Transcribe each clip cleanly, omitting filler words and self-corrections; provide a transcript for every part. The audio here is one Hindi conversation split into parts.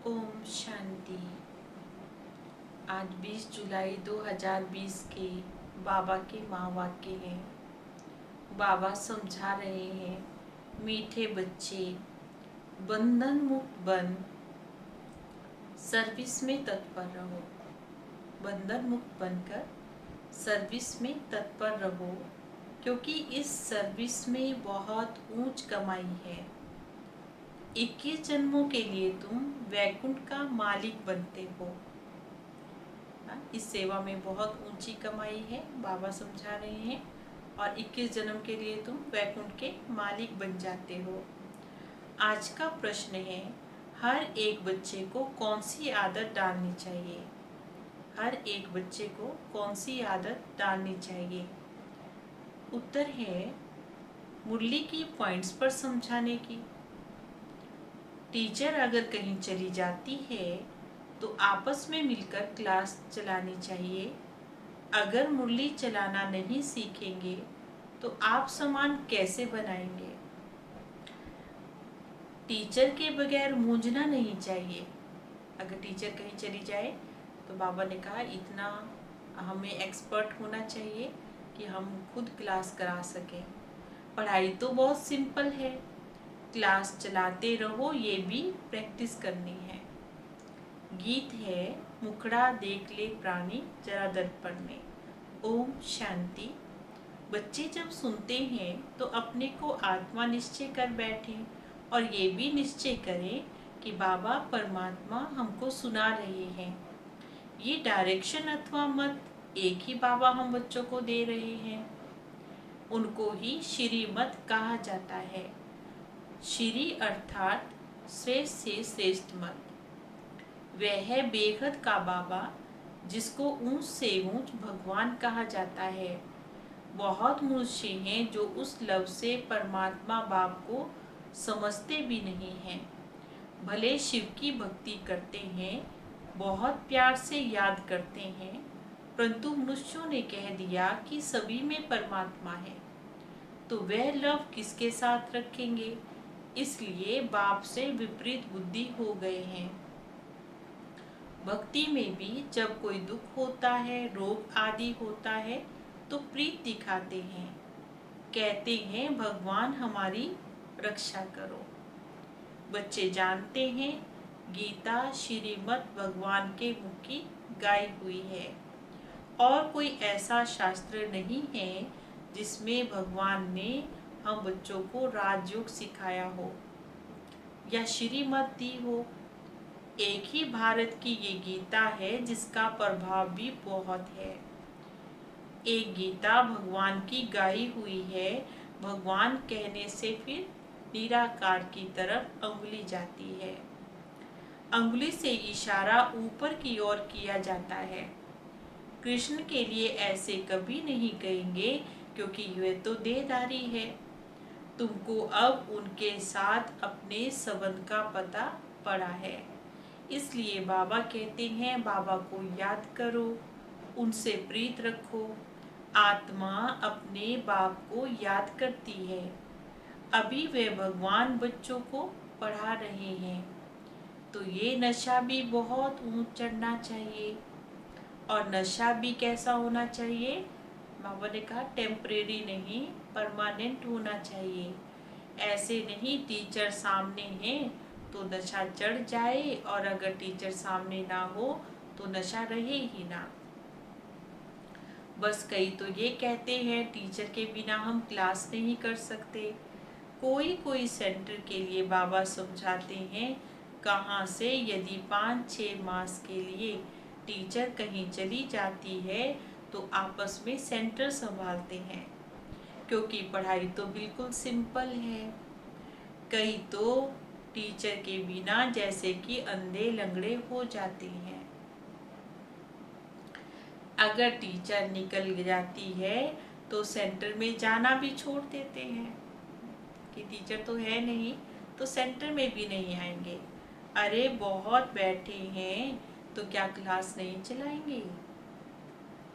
ओम शांति। आज 20 जुलाई 2020 के बाबा के माँ वाक्य हैं। बाबा समझा रहे हैं, मीठे बच्चे बंधन मुक्त बन सर्विस में तत्पर रहो। बंधन मुक्त बनकर सर्विस में तत्पर रहो, क्योंकि इस सर्विस में बहुत ऊंच कमाई है। 21 जन्मों के लिए तुम वैकुंठ का मालिक बनते हो। इस सेवा में बहुत ऊंची कमाई है, बाबा समझा रहे हैं। और 21 जन्म के लिए तुम वैकुंठ के मालिक बन जाते हो। आज का प्रश्न है, हर एक बच्चे को कौन सी आदत डालनी चाहिए? हर एक बच्चे को कौन सी आदत डालनी चाहिए? उत्तर है मुरली की पॉइंट्स पर समझाने की। टीचर अगर कहीं चली जाती है तो आपस में मिलकर क्लास चलानी चाहिए। अगर मुरली चलाना नहीं सीखेंगे तो आप सामान कैसे बनाएंगे? टीचर के बगैर मूंझना नहीं चाहिए। अगर टीचर कहीं चली जाए तो बाबा ने कहा इतना हमें एक्सपर्ट होना चाहिए कि हम खुद क्लास करा सकें। पढ़ाई तो बहुत सिंपल है, क्लास चलाते रहो, ये भी प्रैक्टिस करनी है। गीत है, मुखड़ा देख ले प्राणी जरा दर्पण में। ओम शांति। बच्चे जब सुनते हैं तो अपने को आत्मा निश्चय कर बैठें और ये भी निश्चय करें कि बाबा परमात्मा हमको सुना रहे हैं। ये डायरेक्शन अथवा मत एक ही बाबा हम बच्चों को दे रहे हैं। उनको ही श्रीमत कहा जाता है। श्री अर्थात श्रेष्ठ से श्रेष्ठ मत। वह है बेहद का बाबा, जिसको ऊंच से ऊंच भगवान कहा जाता है। बहुत मनुष्य हैं जो उस लव से परमात्मा बाप को समझते भी नहीं हैं। भले शिव की भक्ति करते हैं, बहुत प्यार से याद करते हैं, परंतु मनुष्यों ने कह दिया कि सभी में परमात्मा है, तो वह लव किसके साथ रखेंगे? इसलिए बाप से विपरीत बुद्धि हो गए हैं। भक्ति में भी जब कोई दुख होता है, रोग आदि होता है, तो प्रीत दिखाते हैं, कहते हैं भगवान हमारी रक्षा करो। बच्चे जानते हैं गीता श्रीमद् भगवान के मुख की गाई हुई है और कोई ऐसा शास्त्र नहीं है जिसमें भगवान ने हम बच्चों को राजयोग सिखाया हो या श्रीमद् दी हो। एक ही भारत की ये गीता है जिसका प्रभाव भी बहुत है। एक गीता भगवान की गाई हुई है, भगवान कहने से फिर निराकार की तरफ अंगुली जाती है। अंगुली से इशारा ऊपर की ओर किया जाता है। कृष्ण के लिए ऐसे कभी नहीं कहेंगे, क्योंकि वे तो देहधारी है। तुमको अब उनके साथ अपने संबंध का पता पड़ा है, इसलिए बाबा कहते हैं बाबा को याद करो, उनसे प्रीत रखो। आत्मा अपने बाप को याद करती है। अभी वे भगवान बच्चों को पढ़ा रहे हैं, तो ये नशा भी बहुत ऊंच चढ़ना चाहिए। और नशा भी कैसा होना चाहिए? बाबा ने कहा टेम्परेरी नहीं, परमानेंट होना चाहिए। ऐसे नहीं टीचर सामने है तो नशा चढ़ जाए और अगर टीचर सामने ना हो तो नशा रहे ही ना। बस कई तो ये कहते हैं टीचर के बिना हम क्लास नहीं कर सकते। कोई कोई सेंटर के लिए बाबा समझाते हैं कहाँ से यदि 5-6 मास के लिए टीचर कहीं चली जाती है तो आपस में सेंटर संभालते हैं, क्योंकि पढ़ाई तो बिल्कुल सिंपल है। कई तो टीचर के बिना जैसे कि अंधे लंगड़े हो जाते हैं। अगर टीचर निकल जाती है तो सेंटर में जाना भी छोड़ देते हैं कि टीचर तो है नहीं, तो सेंटर में भी नहीं आएंगे। अरे बहुत बैठे हैं तो क्या क्लास नहीं चलाएंगे?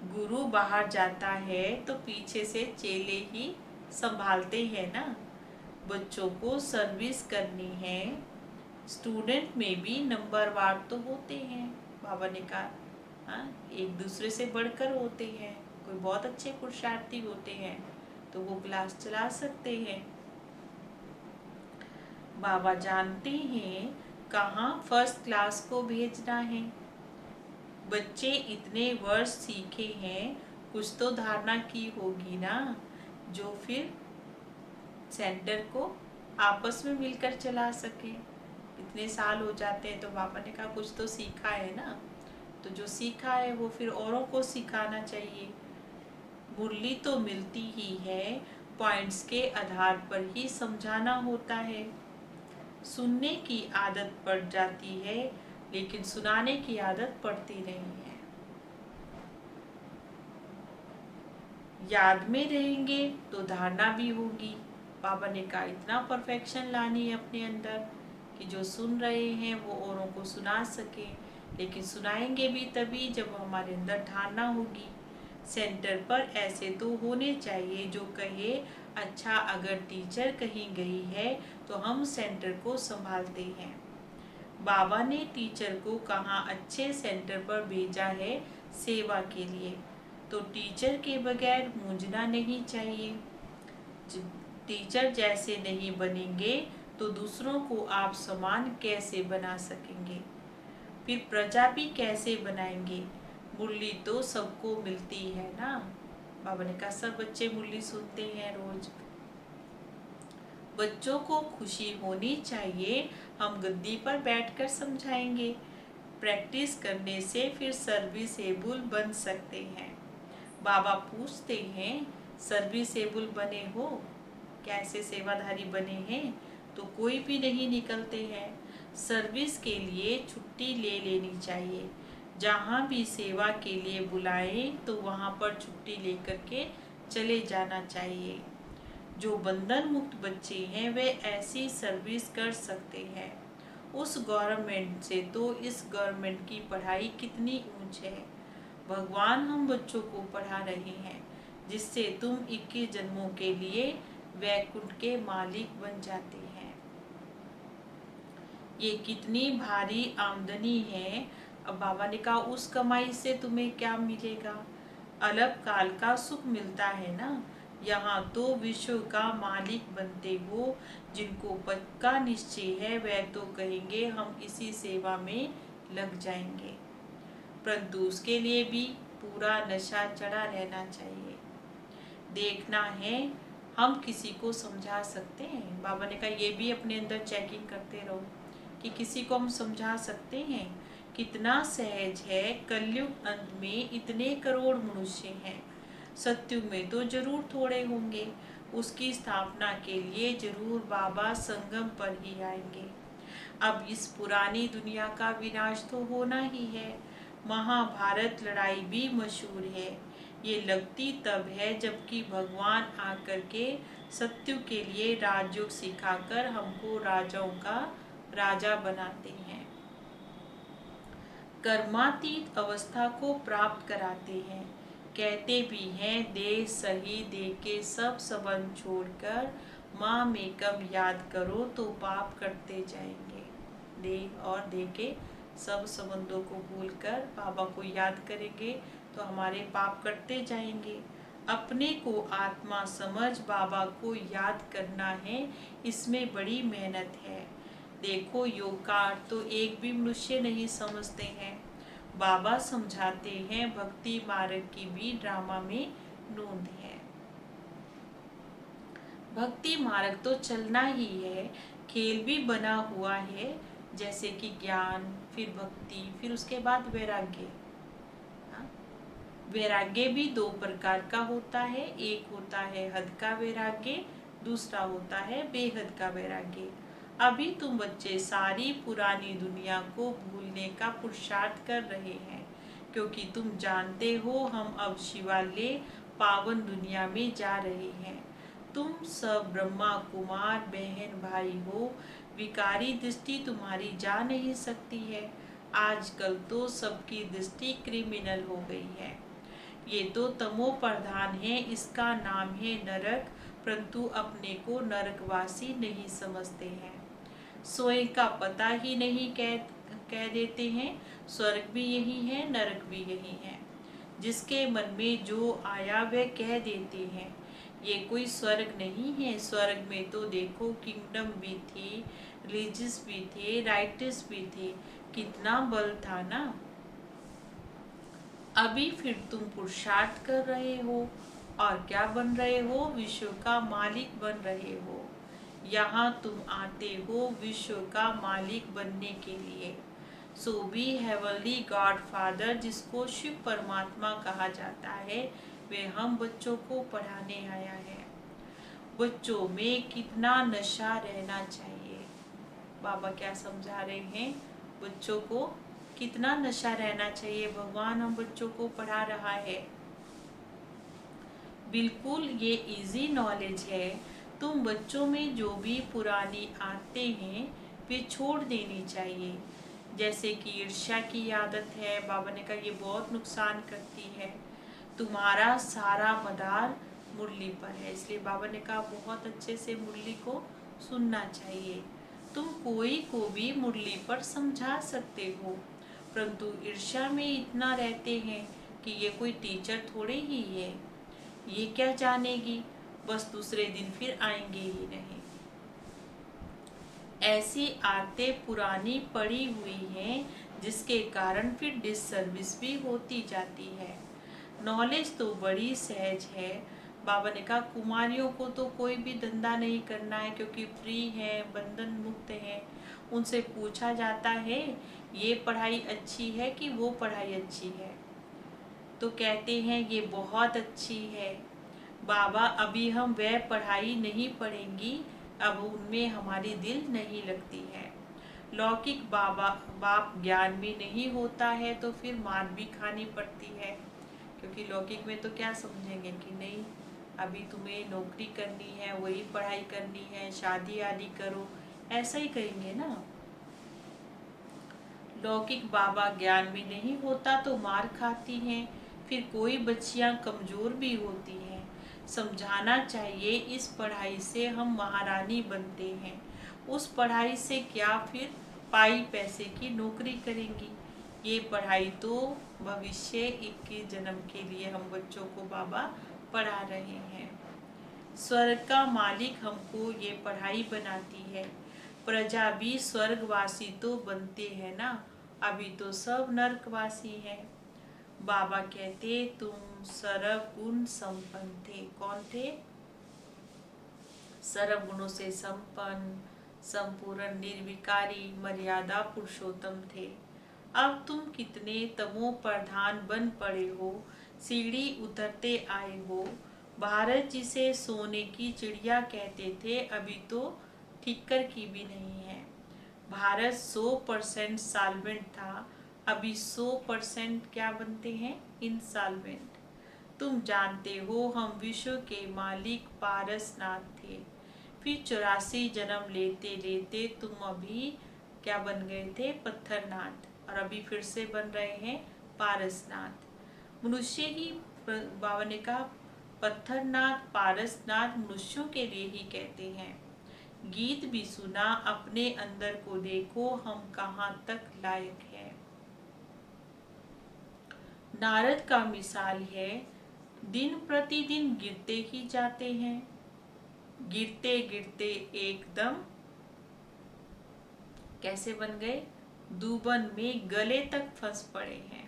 गुरु बाहर जाता है तो पीछे से चेले ही संभालते हैं ना। बच्चों को सर्विस करनी है स्टूडेंट में भी नंबरवार तो होते हैं, बाबा ने कहा। हाँ, एक दूसरे से बढ़कर होते हैं। कोई बहुत अच्छे पुरुषार्थी होते हैं तो वो क्लास चला सकते हैं। बाबा जानते हैं कहाँ फर्स्ट क्लास को भेजना है। बच्चे इतने वर्ष सीखे हैं, कुछ तो धारणा की होगी ना, जो फिर सेंटर को आपस में मिलकर चला सके। इतने साल हो जाते हैं तो बाबा ने कहा कुछ तो सीखा है ना, तो जो सीखा है वो फिर औरों को सिखाना चाहिए। मुरली तो मिलती ही है, पॉइंट्स के आधार पर ही समझाना होता है। सुनने की आदत पड़ जाती है, लेकिन सुनाने की आदत पड़ती नहीं है। याद में रहेंगे तो धारणा भी होगी। बाबा ने कहा इतना परफेक्शन लानी है अपने अंदर कि जो सुन रहे हैं वो औरों को सुना सके। लेकिन सुनाएंगे भी तभी जब हमारे अंदर धारणा होगी। सेंटर पर ऐसे तो होने चाहिए जो कहे अच्छा, अगर टीचर कहीं गई है तो हम सेंटर को संभालते हैं। बाबा ने टीचर को कहाँ अच्छे सेंटर पर भेजा है सेवा के लिए, तो टीचर के बगैर मूंझना नहीं चाहिए। टीचर जैसे नहीं बनेंगे तो दूसरों को आप समान कैसे बना सकेंगे, फिर प्रजा भी कैसे बनाएंगे। मुरली तो सबको मिलती है ना। बाबा ने कहा सब बच्चे मुरली सुनते हैं रोज। बच्चों को खुशी होनी चाहिए, हम गद्दी पर बैठकर समझाएंगे। प्रैक्टिस करने से फिर सर्विसेबल बन सकते हैं। बाबा पूछते हैं सर्विसेबल बने हो, कैसे सेवाधारी बने हैं, तो कोई भी नहीं निकलते हैं। सर्विस के लिए छुट्टी ले लेनी चाहिए। जहाँ भी सेवा के लिए बुलाएं तो वहाँ पर छुट्टी लेकर के चले जाना चाहिए। जो बंधन मुक्त बच्चे हैं वे ऐसी सर्विस कर सकते हैं। उस गवर्नमेंट से तो इस गवर्नमेंट की पढ़ाई कितनी ऊंच है। भगवान हम बच्चों को पढ़ा रहे हैं, जिससे तुम 21 जन्मों के लिए वैकुंठ के मालिक बन जाते हैं। ये कितनी भारी आमदनी है। अब बाबा ने कहा उस कमाई से तुम्हें क्या मिलेगा, अलग काल का सुख मिलता है ना। यहाँ तो विश्व का मालिक बनते हो। जिनको पक्का निश्चय है वह तो कहेंगे हम इसी सेवा में लग जाएंगे, परंतु उसके लिए भी पूरा नशा चढ़ा रहना चाहिए। देखना है हम किसी को समझा सकते हैं। बाबा ने कहा ये भी अपने अंदर चेकिंग करते रहो कि किसी को हम समझा सकते हैं। कितना सहज है, कलयुग अंत में इतने करोड़ मनुष्य हैं, सत्युग में तो जरूर थोड़े होंगे। उसकी स्थापना के लिए जरूर बाबा संगम पर ही आएंगे। अब इस पुरानी दुनिया का विनाश तो होना ही है। महाभारत लड़ाई भी मशहूर है। ये लगती तब है जबकि भगवान आकर के सत्युग के लिए राजयोग सिखाकर हमको राजाओं का राजा बनाते हैं, कर्मातीत अवस्था को प्राप्त कराते हैं। कहते भी हैं दे सही दे के सब संबंध छोड़कर माँ में कम याद करो तो पाप करते जाएंगे। दे और दे के सब संबंधों को भूलकर बाबा को याद करेंगे तो हमारे पाप करते जाएंगे। अपने को आत्मा समझ बाबा को याद करना है, इसमें बड़ी मेहनत है। देखो योग का अर्थ तो एक भी मनुष्य नहीं समझते हैं। बाबा समझाते हैं भक्ति मार्ग की भी ड्रामा में नोंद है। भक्ति मार्ग तो चलना ही है, खेल भी बना हुआ है, जैसे कि ज्ञान, फिर भक्ति, फिर उसके बाद वैराग्य। वैराग्य भी दो प्रकार का होता है, एक होता है हद का वैराग्य, दूसरा होता है बेहद का वैराग्य। अभी तुम बच्चे सारी पुरानी दुनिया को भूलने का पुरुषार्थ कर रहे हैं, क्योंकि तुम जानते हो हम अब शिवालय पावन दुनिया में जा रहे हैं। तुम सब ब्रह्मा कुमार बहन भाई हो, विकारी दृष्टि तुम्हारी जा नहीं सकती है। आजकल तो सबकी दृष्टि क्रिमिनल हो गई है। ये तो तमो प्रधान है, इसका नाम है नरक, परंतु अपने को नरकवासी नहीं समझते हैं। स्वयं का पता ही नहीं कह देते हैं। स्वर्ग भी यही है, नरक भी यही है। जिसके मन में जो आया वह कह देते हैं। ये कोई स्वर्ग नहीं है। स्वर्ग में तो देखो किंगडम भी थी, रिलीजियस भी थे, राइटस भी थे, कितना बल था ना। अभी फिर तुम पुरुषार्थ कर रहे हो और क्या बन रहे हो? विश्व का मालिक बन रहे हो। यहाँ तुम आते हो विश्व का मालिक बनने के लिए। सो बी हेवनली गॉड फादर, जिसको शिव परमात्मा कहा जाता है, वे हम बच्चों को पढ़ाने आया है। बच्चों में कितना नशा रहना चाहिए। बाबा क्या समझा रहे हैं? बच्चों को कितना नशा रहना चाहिए। भगवान हम बच्चों को पढ़ा रहा है। बिल्कुल ये इजी नॉलेज है। तुम बच्चों में जो भी पुरानी आदतें हैं वे छोड़ देनी चाहिए। जैसे कि ईर्ष्या की आदत है, बाबा ने कहा ये बहुत नुकसान करती है। तुम्हारा सारा मदार मुरली पर है, इसलिए बाबा ने कहा बहुत अच्छे से मुरली को सुनना चाहिए। तुम कोई को भी मुरली पर समझा सकते हो, परंतु ईर्ष्या में इतना रहते हैं कि ये कोई टीचर थोड़े ही है, ये क्या जानेगी, बस दूसरे दिन फिर आएंगे ही नहीं। ऐसी आदतें पुरानी पड़ी हुई हैं जिसके कारण फिर डिससर्विस भी होती जाती है। नॉलेज तो बड़ी सहज है। बाबा ने कहा कुमारियों को तो कोई भी धंधा नहीं करना है क्योंकि फ्री है, बंधन मुक्त है। उनसे पूछा जाता है ये पढ़ाई अच्छी है कि वो पढ़ाई अच्छी है, तो कहते हैं ये बहुत अच्छी है बाबा, अभी हम वह पढ़ाई नहीं पढ़ेंगी, अब उनमें हमारी दिल नहीं लगती है। लौकिक बाप ज्ञान भी नहीं होता है तो फिर मार भी खानी पड़ती है, क्योंकि लौकिक में तो क्या समझेंगे कि नहीं अभी तुम्हें नौकरी करनी है, वही पढ़ाई करनी है, शादी आदि करो, ऐसा ही कहेंगे ना। लौकिक बाबा ज्ञान भी नहीं होता तो मार खाती हैं, फिर कोई बच्चियां कमजोर भी होती हैं। समझाना चाहिए इस पढ़ाई से हम महारानी बनते हैं, उस पढ़ाई से क्या फिर पाई पैसे की नौकरी करेंगी। ये पढ़ाई तो भविष्य 21 जन्म के लिए हम बच्चों को बाबा पढ़ा रहे हैं। स्वर्ग का मालिक हमको ये पढ़ाई बनाती है। प्रजा भी स्वर्गवासी तो बनते हैं ना, अभी तो सब नरकवासी हैं। बाबा कहते तुम सर्व गुण संपन्न थे। कौन थे? सर्व गुणों से संपन्न, संपूर्ण, निर्विकारी, मर्यादा पुरुषोत्तम थे। अब तुम कितने तमो प्रधान बन पड़े हो, सीढ़ी उतरते आए हो। भारत जिसे सोने की चिड़िया कहते थे अभी तो ठिक्कर की भी नहीं है। भारत 100% साल्वेंट था, अभी 100% क्या बनते हैं? इनसाल्वेंट। तुम जानते हो हम विश्व के मालिक पारसनाथ थे, फिर 84 जन्म लेते लेते तुम अभी क्या बन गए थे? पत्थरनाथ, और अभी फिर से बन रहे हैं पारसनाथ। मनुष्य ही बाबा ने कहा पत्थरनाथ पारसनाथ मनुष्यों के लिए ही कहते हैं। गीत भी सुना, अपने अंदर को देखो हम कहाँ तक लायक है। नारद का मिसाल है, दिन प्रतिदिन गिरते ही जाते हैं, गिरते गिरते एकदम कैसे बन गए? दूबन में गले तक फंस पड़े हैं।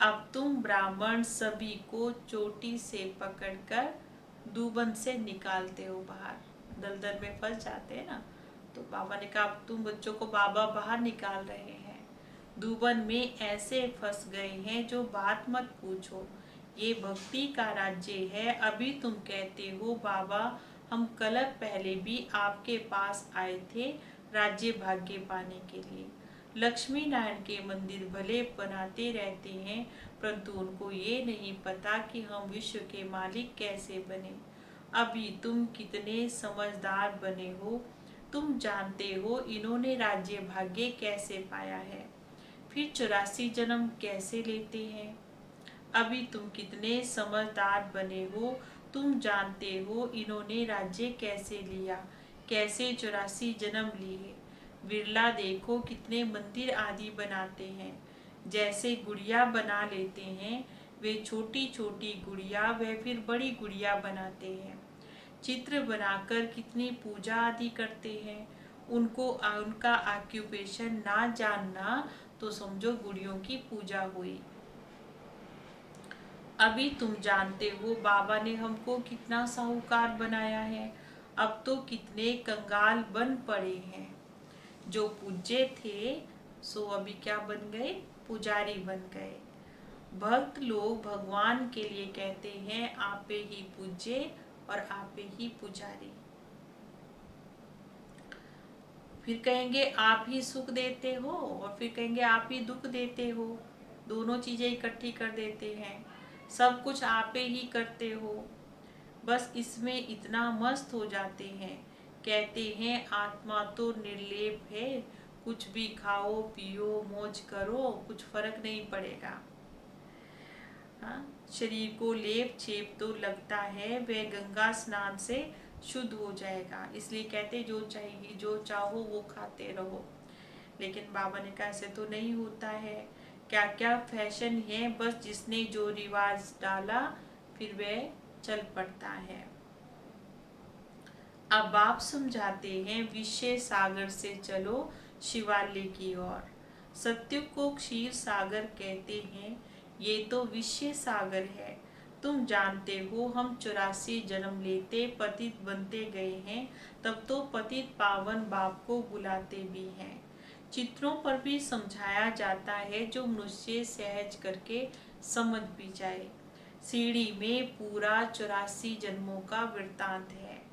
अब तुम ब्राह्मण सभी को चोटी से पकड़कर दूबन से निकालते हो बाहर। दलदल में फंस जाते हैं ना, तो बाबा ने कहा अब तुम बच्चों को बाबा बाहर निकाल रहे हैं। दूबन में ऐसे फंस गए हैं जो बात मत पूछो। ये भक्ति का राज्य है। अभी तुम कहते हो बाबा हम कलप पहले भी आपके पास आए थे राज्य भाग्य पाने के लिए। लक्ष्मी नारायण के मंदिर भले बनाते रहते हैं, परंतु उनको ये नहीं पता कि हम विश्व के मालिक कैसे बने। अभी तुम कितने समझदार बने हो, तुम जानते हो इन्होंने राज्य भाग्य कैसे पाया है, फिर 84 जन्म कैसे लेते हैं। अभी तुम कितने समझदार बने हो, तुम जानते हो इन्होंने राज्य कैसे लिया, कैसे 84 जन्म लिए। बिरला देखो कितने मंदिर आदि बनाते हैं। जैसे गुड़िया बना लेते हैं, वे छोटी छोटी गुड़िया व फिर बड़ी गुड़िया बनाते हैं। चित्र बनाकर कितनी पूजा आदि करते हैं। उनका ऑक्यूपेशन ना जानना तो समझो गुड़ियों की पूजा हुई। अभी तुम जानते हो बाबा ने हमको कितना साहूकार बनाया है। अब तो कितने कंगाल बन पड़े हैं। जो पूज्य थे सो अभी क्या बन गए, पुजारी बन गए। भक्त लोग भगवान के लिए कहते हैं आपे ही पूज्य और आपे ही पुजारी। फिर कहेंगे आप ही सुख देते हो और फिर कहेंगे आप ही दुख देते हो। दोनों चीजें इकट्ठी कर देते हैं। सब कुछ आपे ही करते हो। बस इसमें इतना मस्त हो जाते हैं। कहते हैं आत्मा तो निर्लेप है, कुछ भी खाओ पियो मौज करो, कुछ फर्क नहीं पड़ेगा। हाँ, शरीर को लेप छेप तो लगता है, वह गंगा स्नान से शुद्ध हो जाएगा। इसलिए कहते जो चाहिए जो चाहो वो खाते रहो। लेकिन बाबा ने कहा ऐसे तो नहीं होता है। क्या क्या फैशन है, बस जिसने जो रिवाज डाला फिर वह चल पड़ता है। अब आप समझाते हैं विषय सागर से चलो शिवालय की ओर। सत्य को क्षीर सागर कहते हैं, ये तो विषय सागर है। तुम जानते हो हम 84 जन्म लेते पतित बनते गए हैं, तब तो पतित पावन बाप को बुलाते भी हैं। चित्रों पर भी समझाया जाता है जो मनुष्य सहज करके समझ भी जाए। सीढ़ी में पूरा 84 जन्मों का वृत्तांत है।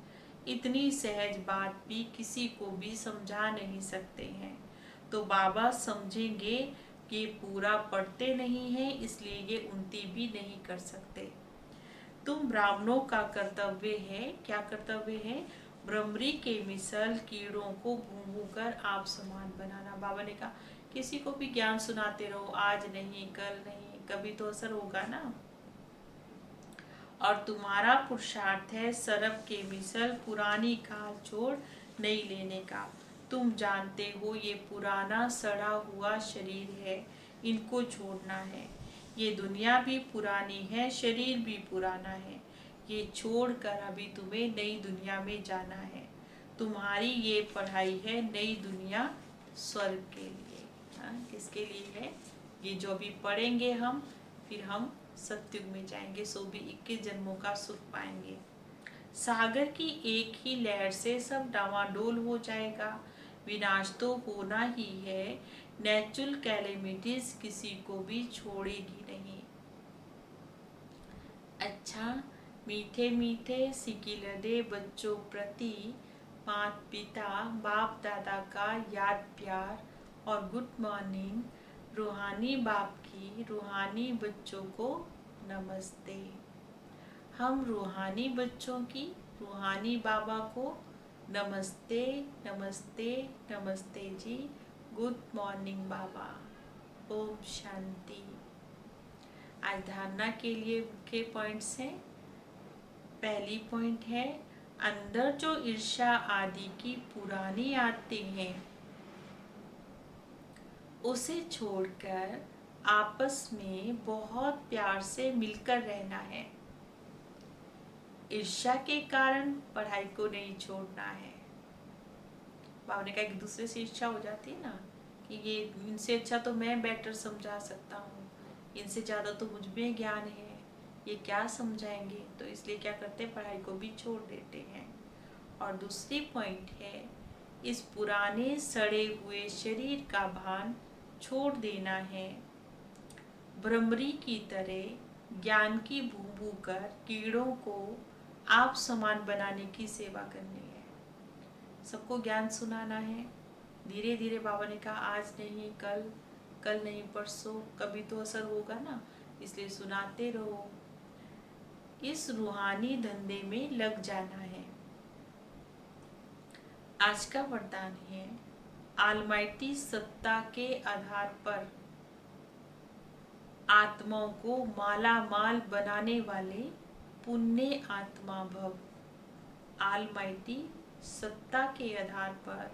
इतनी सहज बात भी किसी को भी समझा नहीं सकते हैं। तो बाबा समझेंगे कि पूरा पढ़ते नहीं है इसलिए ये उन्नति भी नहीं कर सकते। तुम ब्राह्मणों का कर्तव्य है, क्या कर्तव्य है, भ्रमरी के मिसल कीड़ों को भून कर आप समान बनाना। बाबा ने कहा किसी को भी ज्ञान सुनाते रहो, आज नहीं कल नहीं, कभी तो असर होगा ना। और तुम्हारा पुरुषार्थ है सरब के मिसल पुरानी खाल छोड़ नई लेने का। तुम जानते हो ये पुराना सड़ा हुआ शरीर है, इनको छोड़ना है। ये दुनिया भी पुरानी है, शरीर भी पुराना है। ये छोड़कर अभी तुम्हें नई दुनिया में जाना है। तुम्हारी ये पढ़ाई है नई दुनिया स्वर्ग के लिए। हाँ, किसके लिए है? ये जो भी पढ़ेंगे हम, फिर हम सत्युग में जाएंगे, सो भी 21 जन्मों का सुख पाएंगे। सागर की एक ही लहर से सब डावाडोल हो जाएगा। विनाश तो होना ही है। नेचुरल कैलेमिटीज किसी को भी छोड़ेगी नहीं। अच्छा, मीठे मीठे सिकिलदे बच्चों प्रति माता पिता बाप दादा का याद प्यार और गुड मॉर्निंग। रूहानी बाप की रूहानी बच्चों को नमस्ते। हम रूहानी बच्चों की रूहानी बाबा को नमस्ते नमस्ते नमस्ते जी। गुड मॉर्निंग बाबा। ओम शांति। आज धारणा के लिए मुख्य पॉइंट्स हैं। पहली पॉइंट है अंदर जो ईर्ष्या आदि की पुरानी आदतें हैं उसे छोड़कर आपस में बहुत प्यार से मिलकर रहना है। ईर्ष्या के कारण पढ़ाई को नहीं छोड़ना है। बाबा ने कहा एक दूसरे से ईर्ष्या हो जाती है ना कि ये इनसे अच्छा तो मैं बेटर समझा सकता हूँ, इनसे ज़्यादा तो मुझ में ज्ञान है, ये क्या समझाएंगे, तो इसलिए क्या करते हैं पढ़ाई को भी छोड़ देते हैं। और दूसरी पॉइंट है इस पुराने सड़े हुए शरीर का भान छोड़ देना है। भ्रमरी की तरह ज्ञान की भूभू कर कीड़ों को आप समान बनाने की सेवा करनी है। सबको ज्ञान सुनाना है। धीरे धीरे बाबा ने कहा आज नहीं कल, कल नहीं परसों, कभी तो असर होगा ना, इसलिए सुनाते रहो। इस रूहानी धंधे में लग जाना है। आज का वरदान है ऑलमाइटी सत्ता के आधार पर आत्माओं को माला माल बनाने वाले पुण्य आत्मा भव। ऑलमाइटी सत्ता के आधार पर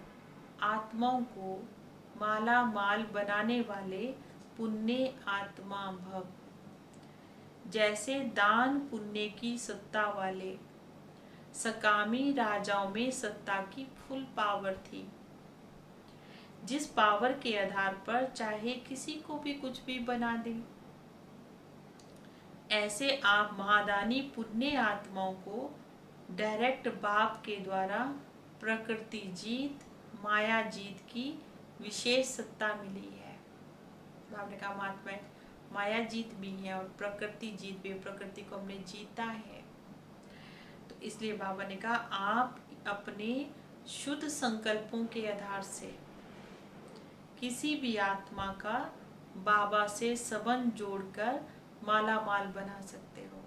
आत्माओं को माला माल बनाने वाले पुण्य आत्मा भव। जैसे दान पुण्य की सत्ता वाले सकामी राजाओं में सत्ता की फुल पावर थी, जिस पावर के आधार पर चाहे किसी को भी कुछ भी बना दे। ऐसे आप महादानी पुण्य आत्माओं को डायरेक्ट बाप के द्वारा प्रकृति जीत माया जीत की विशेष सत्ता मिली है। बाप ने कहा महात्मा माया जीत भी है और प्रकृति जीत भी, प्रकृति को हमने जीता है। तो इसलिए बाबा ने कहा आप अपने शुद्ध संकल्पों के आधार से किसी भी आत्मा का बाबा से संबंध जोड़कर माला माल बना सकते हो।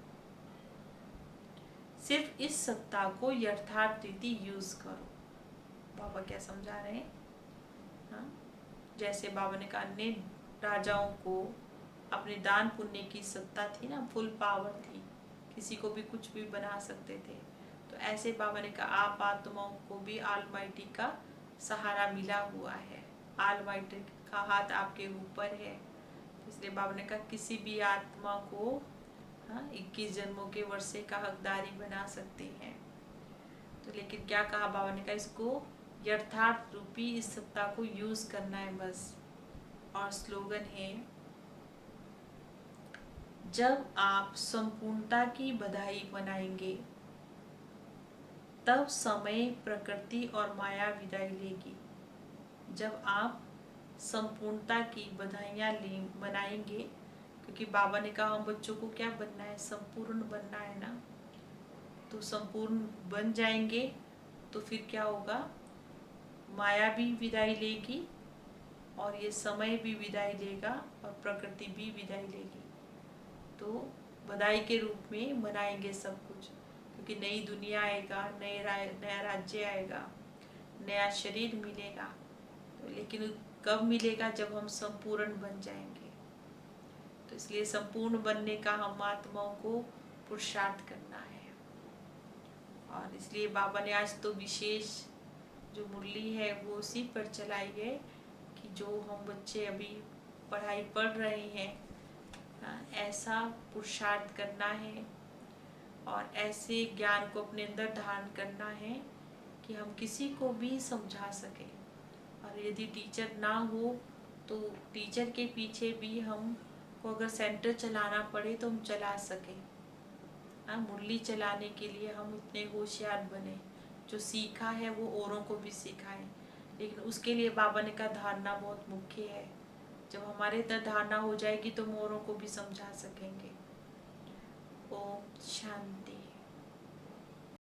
सिर्फ इस सत्ता को यथार्थ रीति यूज करो। बाबा क्या समझा रहे हैं? हाँ, जैसे बाबा ने कहा अन्य राजाओं को अपने दान पुण्य की सत्ता थी ना, फुल पावर थी, किसी को भी कुछ भी बना सकते थे। तो ऐसे बाबा ने कहा आप आत्माओं को भी ऑलमाइटी का सहारा मिला हुआ है, ऑलमाइटी का हाथ आपके ऊपर है। इसलिए बाबा ने कहा किसी भी आत्मा को 21 जन्मों के वर्षे का हकदारी बना सकते हैं। तो लेकिन क्या कहा बाबा ने कहा इसको यथार्थ रूपी इस सत्ता को यूज करना है बस। और स्लोगन है जब आप संपूर्णता की बधाई मनाएंगे तब समय प्रकृति और माया विदाई लेगी। जब आप संपूर्णता की बधाइयाँ मनाएंगे, क्योंकि बाबा ने कहा हम बच्चों को क्या बनना है, संपूर्ण बनना है ना। तो संपूर्ण बन जाएंगे तो फिर क्या होगा, माया भी विदाई लेगी और ये समय भी विदाई लेगा और प्रकृति भी विदाई लेगी। तो बधाई के रूप में मनाएंगे सब कुछ, क्योंकि नई दुनिया आएगा, नया राज्य आएगा, नया शरीर मिलेगा। तो लेकिन कब मिलेगा, जब हम संपूर्ण बन जाएंगे। तो इसलिए संपूर्ण बनने का हम आत्माओं को पुरुषार्थ करना है। और इसलिए बाबा ने आज तो विशेष जो मुरली है वो उसी पर चलाई है कि जो हम बच्चे अभी पढ़ाई पढ़ रहे हैं, ऐसा पुरुषार्थ करना है और ऐसे ज्ञान को अपने अंदर धारण करना है कि हम किसी को भी समझा सकें। और यदि टीचर ना हो तो टीचर के पीछे भी हम को अगर सेंटर चलाना पड़े तो हम चला सकें। मुरली चलाने के लिए हम इतने होशियार बने, जो सीखा है वो औरों को भी सिखाएं। लेकिन उसके लिए बाबा ने कहा धारणा बहुत मुख्य है। जब हमारे अंदर धारणा हो जाएगी तो हम औरों को भी समझा सकेंगे। ओम शांति।